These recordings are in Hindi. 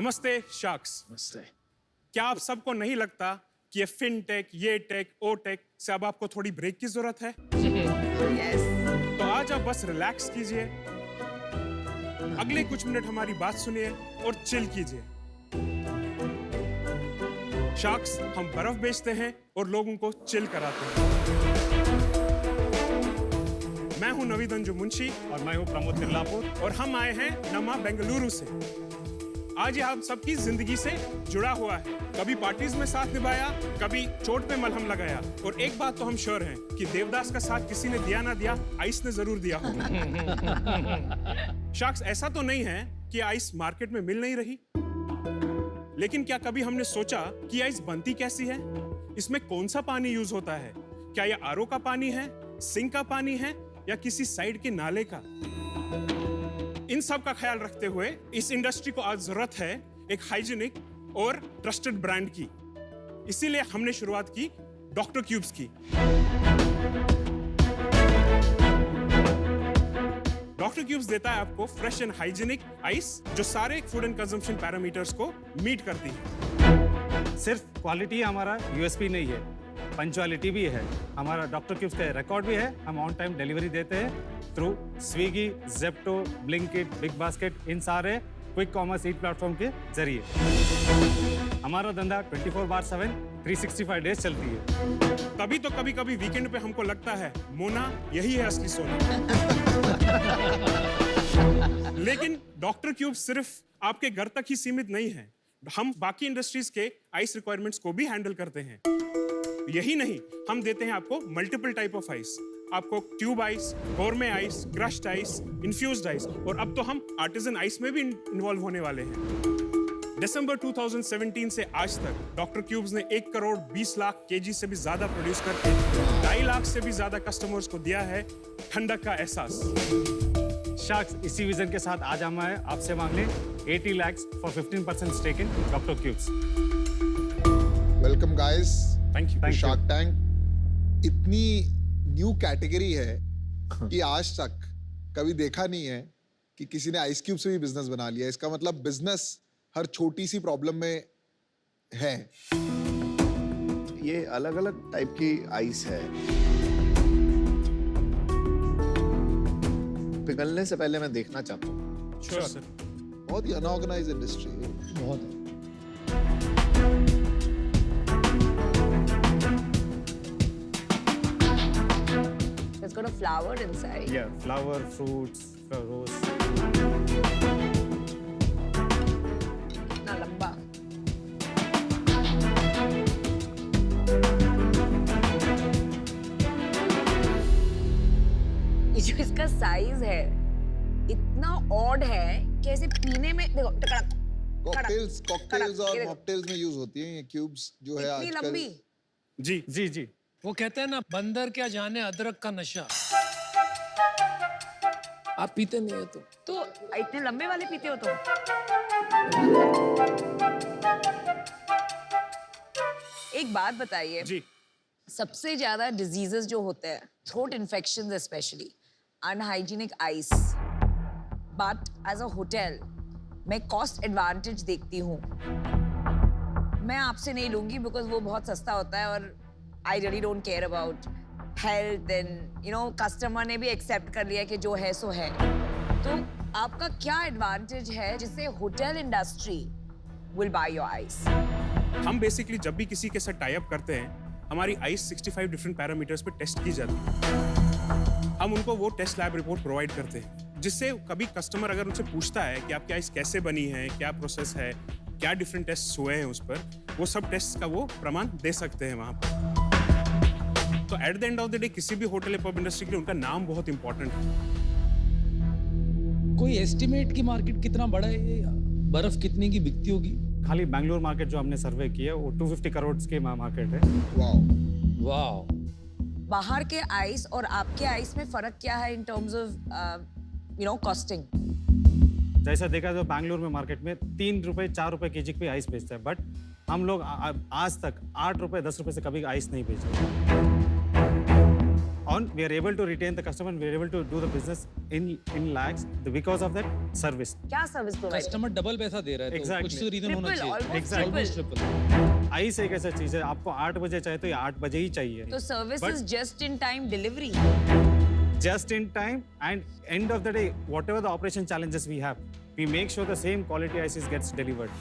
नमस्ते शार्क्स। नमस्ते। क्या आप सबको नहीं लगता कि ये फिनटेक, ये टेक, ओ टेक से अब आपको थोड़ी ब्रेक की जरूरत है? यस। तो आज आप बस रिलैक्स कीजिए, अगले कुछ मिनट हमारी बात सुनिए और चिल कीजिए। शार्क्स हम बर्फ बेचते हैं और लोगों को चिल कराते हैं। मैं हूं नवीद अंजू मुंशी और मैं हूं प्रमोद तिरलापुर और हम आए हैं नमा बेंगलुरु से। आज ये हम सबकी जिंदगी से जुड़ा हुआ है। कभी पार्टीज में साथ निभाया, कभी चोट पे मलहम लगाया, और एक बात तो हम श्योर हैं कि देवदास का साथ किसी ने दिया ना दिया, आइस ने जरूर दिया होगा। शार्क्स, ऐसा तो नहीं है कि आइस मार्केट में मिल नहीं रही, लेकिन क्या कभी हमने सोचा कि आइस बनती कैसी है? इसमें कौन सा पानी यूज होता है? क्या यह आरओ का पानी है, सिंक का पानी है, या किसी साइड के नाले का? इन सब का ख्याल रखते हुए इस इंडस्ट्री को आज जरूरत है एक हाइजीनिक और ट्रस्टेड ब्रांड की। इसीलिए हमने शुरुआत की डॉक्टर क्यूब्स की। डॉक्टर क्यूब्स देता है आपको फ्रेश एंड हाइजीनिक आइस जो सारे फूड एंड कंजम्पशन पैरामीटर्स को मीट करती है। सिर्फ क्वालिटी हमारा यूएसपी नहीं है, पंचुअलिटी भी है। हमारा डॉक्टर क्यूब्स का रिकॉर्ड भी है। हम ऑन टाइम डिलीवरी देते हैं through Swiggy, Zepto, Blinkit, Big Basket, इन सारे क्विक कॉमर्स ईट प्लेटफॉर्म के जरिए। हमारा धंधा 24/7 365 डेज चलती है। तभी तो कभी कभी वीकेंड पे हमको लगता है मोना यही है असली सोना। लेकिन डॉक्टर क्यूब सिर्फ आपके घर तक ही सीमित नहीं है, हम बाकी इंडस्ट्रीज के आइस रिक्वायरमेंट्स को भी हैंडल करते हैं। यही नहीं, हम देते हैं आपको मल्टीपल टाइप ऑफ आइस। आपको tube ice, गोरमे ice, crushed ice, infused ice, और अब तो हम आर्टिजन आइस में भी इन्वॉल्व होने वाले हैं। दिसंबर 2017 से आज तक डॉक्टर क्यूब्स ने 1 करोड़ 20 लाख केजी से भी ज्यादा प्रोड्यूस करके 2.5 लाख से भी ज्यादा कस्टमर्स को दिया है ठंडक का एहसास। शार्क्स इसी विजन के साथ आज हम आए आपसे मांगने 80 lakhs for 15% stake in Doctor Cubes. Welcome guys. Thank you. Shark Tank इतनी न्यू कैटेगरी है कि आज तक कभी देखा नहीं है कि किसी ने आइस क्यूब से भी बिजनेस बना लिया। इसका मतलब बिजनेस हर छोटी सी प्रॉब्लम में है। ये अलग अलग टाइप की आइस है। पिघलने से पहले मैं देखना चाहता हूँ। Sure sir. बहुत ही अनऑर्गेनाइज्ड इंडस्ट्री है। बहुत It's got a flower inside. Yeah, flower, fruits, rose. कितना लंबा। ये जो इसका साइज है इतना ऑड है कि ऐसे पीने में देखो टकड़क कॉकटेल्स और ये देखो। मॉकटेल्स में यूज होती हैं ये क्यूब्स जो है इतनी आजकल। लंबी। जी जी जी। वो कहते हैं ना, बंदर क्या जाने अदरक का नशा। आप पीते नहीं हो तो इतने लंबे वाले पीते हो तुम? एक बात बताइए, जी। सबसे ज्यादा डिजीजेस जो होते हैं, throat infections specially, unhygienic ice, but as a hotel मैं कॉस्ट एडवांटेज देखती हूँ। मैं आपसे नहीं लूंगी बिकॉज वो बहुत सस्ता होता है और I really don't care about health and customer ने भी एक्सेप्ट कर लिया कि जो है सो है। तो आपका क्या एडवांटेज है जिससे hotel industry will by your eyes? हम बेसिकली जब भी किसी के साथ टाई अप करते हैं, हमारी आइस 65 डिफरेंट पैरामीटर्स पे टेस्ट की जाती है। हम उनको वो टेस्ट लैब रिपोर्ट प्रोवाइड करते हैं, जिससे कभी कस्टमर अगर उनसे पूछता है कि आपकी आइस कैसे बनी है, क्या प्रोसेस है, क्या डिफरेंट टेस्ट हुए हैं उस पर, वो सब टेस्ट का वो प्रमाण दे सकते हैं वहां पर। तो at the end of the day किसी भी होटल या पब इंडस्ट्री के लिए उनका नाम बहुत इंपॉर्टेंट है। कोई एस्टिमेट की मार्केट कितना बड़ा है ये? बर्फ कितने की बिकती होगी? खाली बैंगलोर मार्केट जो हमने सर्वे किया वो 250 करोड़ के मार्केट है। वाओ। वाह। बाहर के आइस और आपके आइस में फर्क क्या है इन टर्म्स ऑफ कॉस्टिंग? जैसा देखा तो बैंगलोर में मार्केट में 3 रुपए 4 रुपए केजी पे आइस बेचता है, बट हम लोग आज तक 8 रुपए 10 रुपए से कभी आइस नहीं बेचे। on we are able to retain the customer and we are able to do the business in lakhs because of that service. क्या सर्विस प्रोवाइड? कस्टमर डबल पैसा दे रहा है, तो Exactly. कुछ तो रीजन होना Triple, चाहिए। almost Almost triple. triple. Ice एक ऐसा चीज है, आपको 8 बजे चाहिए तो ये 8 बजे ही चाहिए। तो service But- is just in time delivery. Just in time, and end of the day, whatever the operation challenges we have, we make sure the same quality ICs gets delivered.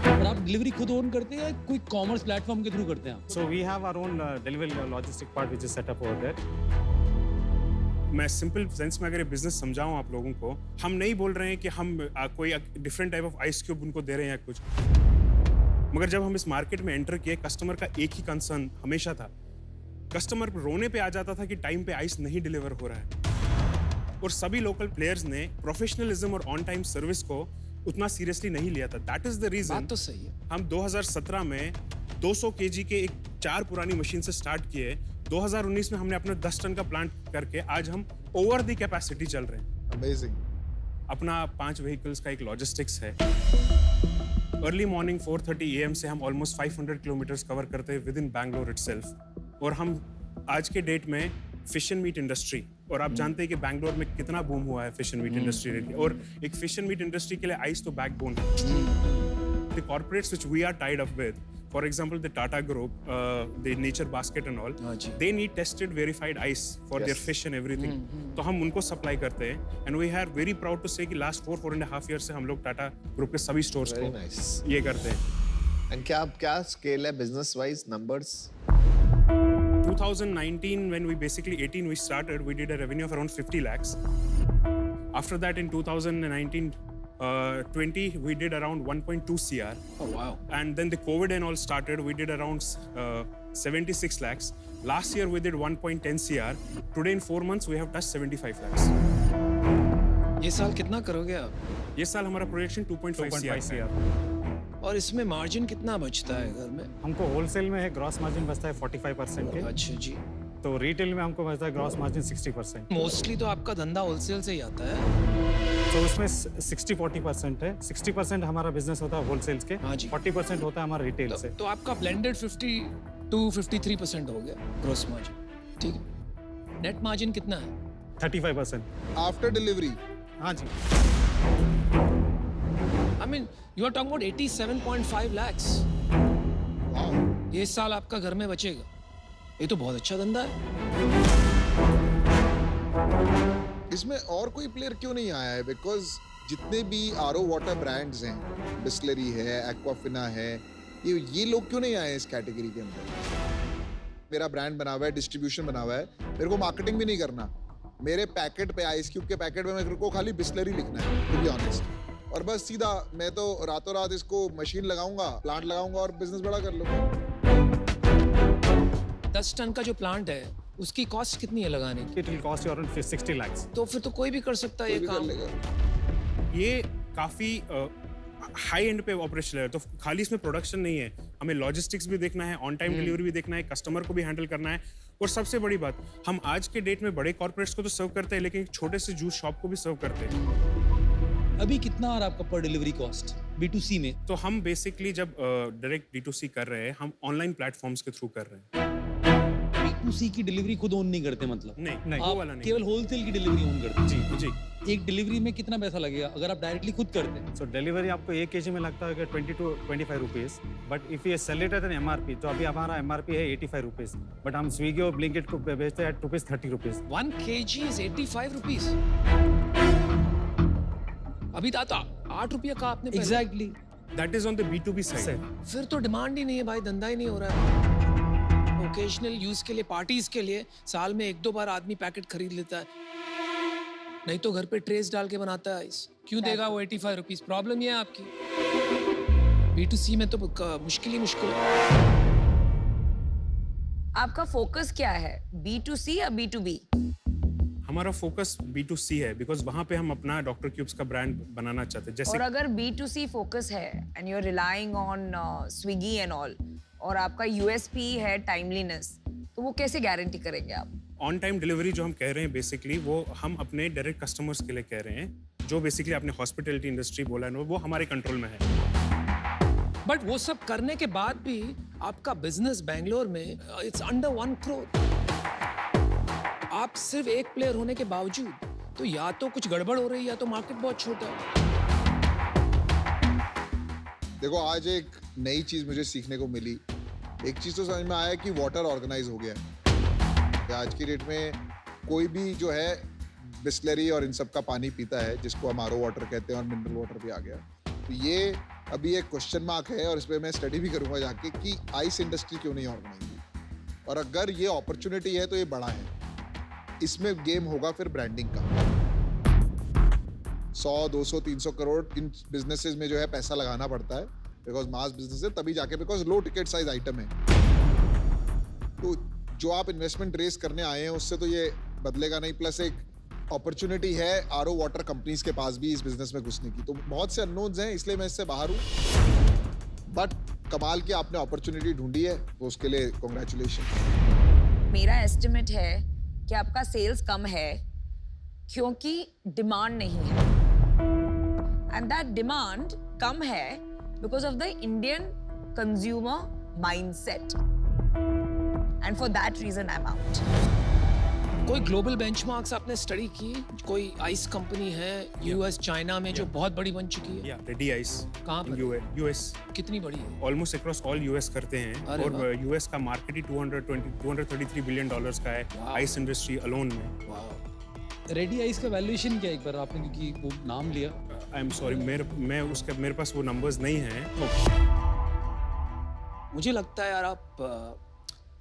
और आप डिलीवरी खुद ओन करते हैं या कोई कॉमर्स प्लेटफॉर्म के थ्रू करते हैं आप? So we have our own delivery logistic part which is set up over there. मैं सिंपल सेंस में अगर ये बिजनेस समझाऊं आप लोगों को, हम नहीं बोल रहे हैं कि हम कोई different type of ice cube उनको दे रहे हैं या कुछ, मगर जब हम इस मार्केट में एंटर किए, कस्टमर का एक ही कंसर्न हमेशा था, कस्टमर रोने पे आ जाता था कि टाइम पे आइस नहीं डिलीवर हो रहा है, और सभी लोकल प्लेयर्स ने प्रोफेशनलिज्म और ऑन टाइम सर्विस को उतना सीरियसली नहीं लिया था। दैट इज द रीजन बात तो सही है। हम 2017 में 200 केजी के एक 4 पुरानी मशीन से स्टार्ट किए, 2019 में हमने अपना 10 टन का प्लांट करके आज हम ओवर द कैपेसिटी चल रहे हैं। अमेजिंग। अपना 5 व्हीकल्स का एक लॉजिस्टिक्स है। अर्ली मॉर्निंग 4:30 AM से हम ऑलमोस्ट 500 किलोमीटर्स कवर करते हैं विद इन बैंगलोर इटसेल्फ। और हम आज के डेट में फिश एंड मीट इंडस्ट्री, और आप जानते हैं कि बैंगलोर में कितना बूम हुआ है फिश एंड मीट इंडस्ट्री, और एक फिश एंड मीट इंडस्ट्री के लिए आइस तो बैकबोन है। The corporates which we are tied up with, for example the Tata Group, the Nature Basket and all, they need tested verified ice for their fish and everything. तो हम उनको सप्लाई करते हैं, and we are very proud to say कि last 4.5 years से हम लोग टाटा ग्रुप के सभी स्टोर्स Very को nice. ये करते हैं। एंड क्या स्केल है business wise numbers? 2019 when we basically 18 we started, we did a revenue of around 50 lakhs. After that in 2019 20 we did around 1.2 CR. Oh wow. And then the COVID and all started, we did around 76 lakhs. Last year we did 1.10 CR. Today in 4 months we have touched 75 lakhs. ये साल कितना करोगे आप? ये साल हमारा प्रोजेक्शन 2.5 2.5 CR है। CR. और इसमें मार्जिन कितना बचता है घर में? हमको होलसेल में है ग्रॉस मार्जिन बचता है 45% के, अच्छा जी। तो रिटेल में हमको बचता है ग्रॉस मार्जिन 60%। मोस्टली तो आपका धंधा होलसेल से ही आता है। तो उसमें 60-40% है। 60% हमारा बिजनेस होता है होलसेल्स के, हाँ जी। 40% होता है हमारा रिटेल से। तो आपका ब्लेंडेड 50 to 53% हो गया ग्रॉस मार्जिन। ठीक है। नेट मार्जिन कितना है? 35%। आफ्टर डिलीवरी हाँ जी। I mean you are talking about 87.5 lakhs। ये इस साल आपका घर में बचेगा। ये तो बहुत अच्छा धंधा है। इसमें और कोई प्लेयर क्यों नहीं आया है? बिकॉज जितने भी आरओ वाटर ब्रांड्स हैं, बिस्लरी है, एक्वाफिना है, ये लोग क्यों नहीं आए इस कैटेगरी के अंदर? मेरा ब्रांड बना हुआ है, डिस्ट्रीब्यूशन बना हुआ है, मेरे को मार्केटिंग भी नहीं करना। मेरे पैकेट पे, आइस क्यूब के पैकेट में मेरे को खाली बिस्लरी लिखना है, टू बी ऑनेस्ट। और बस सीधा मैं तो रातों रात इसको मशीन लगाऊंगा, प्लांट लगाऊंगा और बिजनेस बड़ा कर लूंगा। 10 टन का जो प्लांट है उसकी कॉस्ट कितनी है लगाने की? It will cost you around 60 lakhs. तो फिर तो कोई भी कर सकता है ये कोई भी कर काम। लेगा। ये काफी हाई एंड पे ऑपरेशन है, तो खाली इसमें प्रोडक्शन नहीं है, हमें लॉजिस्टिक्स भी देखना है, ऑन टाइम डिलीवरी भी देखना है, कस्टमर को भी हैंडल करना है। और सबसे बड़ी बात, हम आज के डेट में बड़े कॉर्पोरेट्स को तो सर्व करते हैं, लेकिन एक छोटे से जूस शॉप को भी सर्व करते हैं। अभी कितना आ रहा है आपका पर डिलीवरी कॉस्ट B2C में? तो हम बेसिकली जब डायरेक्ट D2C कर रहे हैं, हम ऑनलाइन प्लेटफॉर्म्स के थ्रू कर रहे हैं। B2C की डिलीवरी खुद ओन नहीं करते मतलब? नहीं, वो आप वाला नहीं। केवल होलसेल की डिलीवरी ओन करते हैं? जी। एक डिलीवरी में कितना पैसा लगेगा अगर आप डायरेक्टली खुद करते हैं? So delivery आपको 1 kg में लगता है 20 to 25 rupees, but if you sell it at an MRP, तो अभी हमारा MRP है 85 रुपीस, बट हम स्विगी और ब्लिंकिट को बेचते हैं at ₹30 rupees. 1 kg is 85 rupees। अभी तो 8 रुपया का आपने पहले। Exactly. That is on the B2B side. फिर तो डिमांड ही नहीं है भाई, धंधा ही नहीं हो रहा है। ओकेजनल यूज के लिए, पार्टीज के लिए साल में 1-2 बार आदमी पैकेट खरीद लेता है, नहीं तो घर पे ट्रेस डाल के बनाता है आइस। क्यों देगा वो 85 रुपीस? प्रॉब्लम ये है आपकी। B2C में तो मुश्किल ही मुश्किल है। आपका फोकस क्या है, B2C या B2B? हमारा फोकस B2C है, बिकॉज वहाँ पे हम अपना डॉक्टर क्यूब्स का ब्रांड बनाना चाहते हैं। और जैसे अगर B2C फोकस है and you are relying on Swiggy and all, और आपका USP है टाइमलीनेस, तो वो कैसे गारंटी करेंगे आप? ऑन टाइम डिलीवरी जो हम कह रहे हैं बेसिकली, वो हम अपने डायरेक्ट कस्टमर्स के लिए कह रहे हैं। जो बेसिकली आपने हॉस्पिटैलिटी इंडस्ट्री बोला है, वो हमारे कंट्रोल में है। बट वो सब करने के बाद भी आपका बिजनेस बैंगलोर में इट्स अंडर 1 crore। आप सिर्फ एक प्लेयर होने के बावजूद तो या तो कुछ गड़बड़ हो रही है या तो मार्केट बहुत छोटा है। देखो आज एक नई चीज मुझे सीखने को मिली। एक चीज तो समझ में आया कि वाटर ऑर्गेनाइज हो गया है। आज की डेट में कोई भी जो है बिस्लरी और इन सब का पानी पीता है, जिसको हम आरओ वाटर कहते हैं, और मिनरल वाटर भी आ गया। तो ये अभी एक क्वेश्चन मार्क है और इस पर मैं स्टडी भी करूंगा जाके कि आइस इंडस्ट्री क्यों नहीं ऑर्गेनाइज हुई। और अगर ये अपॉर्चुनिटी है तो ये बड़ा है। इसमें गेम होगा फिर ब्रांडिंग का। 100, 200, 300 करोड़ इन बिजनेसेस में जो है पैसा लगाना पड़ता है, बिकॉज मास बिजनेस है, तभी जाके, because low ticket size item है। तो जो आप इन्वेस्टमेंट रेस करने आए हैं उससे तो ये बदलेगा नहीं। प्लस एक अपॉर्चुनिटी है आरओ वाटर कंपनीज के पास भी इस बिजनेस में घुसने की। तो बहुत से अननोन्स हैं, इसलिए मैं इससे बाहर हूँ। बट कमाल की आपने अपॉर्चुनिटी ढूंढी है, तो उसके लिए कॉन्ग्रेचुलेशन। मेरा एस्टिमेट है कि आपका सेल्स कम है क्योंकि डिमांड नहीं है, एंड दैट डिमांड कम है because of the Indian consumer mindset, and for that reason I am out. कोई ग्लोबल बेंचमार्क्स आपने स्टडी की? कोई आइस कंपनी है यूएस चाइना में जो बहुत बड़ी बन चुकी है? या रेडी आइस कहाँ पर? यूएस कितनी बड़ी है? ऑलमोस्ट अक्रॉस ऑल यूएस करते हैं। अरे और वाह। यूएस का मार्केट ही 233 बिलियन डॉलर्स का है आइस इंडस्ट्री अलोन में। रेडी आइस का वैल्यूएशन क्या है एक बार आपने, क्योंकि वो नाम लिया। आई एम सॉरी, मेरे पास वो नंबर्स नहीं हैं। मुझे लगता है यार आप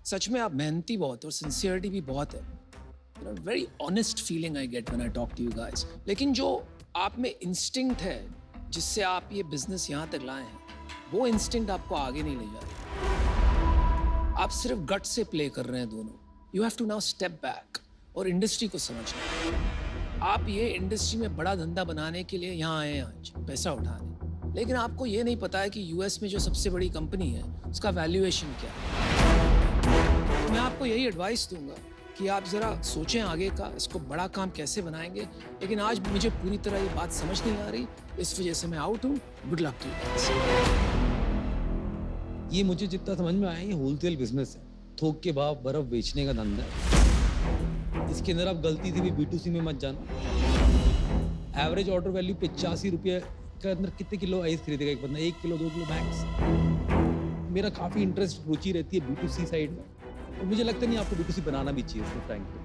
सच में आप मेहनती बहुत और सिंसियरिटी भी बहुत है। Very honest feeling I get when I talk to you guys. लेकिन जो आप में इंस्टिंक्ट है जिससे आप ये बिजनेस यहाँ तक लाए हैं, वो इंस्टिंक्ट आपको आगे नहीं ले जा रही। आप सिर्फ गट से प्ले कर रहे हैं दोनों। You have to now step back और इंडस्ट्री को समझना। आप ये इंडस्ट्री में बड़ा धंधा बनाने के लिए यहाँ आए हैं आज, पैसा उठाने। लेकिन आपको ये नहीं पता है कि यूएस में जो सबसे बड़ी कंपनी है उसका वैल्यूएशन क्या है। मैं आपको यही एडवाइस दूंगा कि आप जरा सोचें आगे का, इसको बड़ा काम कैसे बनाएंगे। लेकिन आज मुझे पूरी तरह ये बात समझ नहीं आ रही, इस वजह से मैं आउट हूँ। Good luck to you. ये मुझे जितना समझ में आया, ये होलसेल बिजनेस है, थोक के भाव बर्फ बेचने का धंधा है। इसके अंदर आप गलती से भी B2C में मत जाना। एवरेज ऑर्डर वैल्यू 85 रुपये के अंदर कितने किलो आइस खरीदेगा एक बंदा? 1 किलो 2 किलो मैक्स। मेरा काफ़ी इंटरेस्ट रुचि रहती है B2C साइड में, और मुझे लगता नहीं आपको B2C बनाना भी चाहिए इसको फ्रैंकली।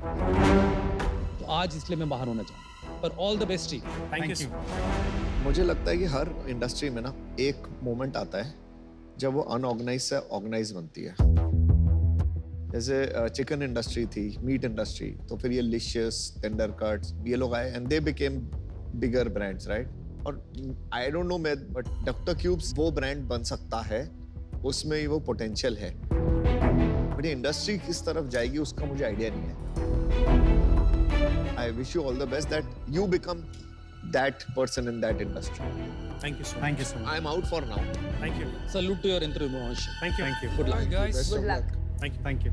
तो आज इसलिए मैं बाहर होना चाहता हूँ, पर all the best he. Thank you. मुझे लगता है कि हर इंडस्ट्री में ना एक मोमेंट आता है जब वो अनऑर्गेनाइज से ऑर्गेनाइज बनती है। जैसे चिकन इंडस्ट्री थी, मीट इंडस्ट्री, तो फिर ये लिशियस, टेंडर कट्स, ये लोग आए and they became bigger brands, right? और I don't know but doctor cubes वो ब्रांड बन सकता है, उसमें वो पोटेंशियल है। बट ये इंडस्ट्री किस तरफ जाएगी उसका मुझे आइडिया नहीं है। I wish you all the best that you become that person in that industry. Thank you so Thank you so much. I am out for now. Thank you. Salute to your entrepreneurship. Thank you. Good luck guys. Best of Good luck. luck. Thank you.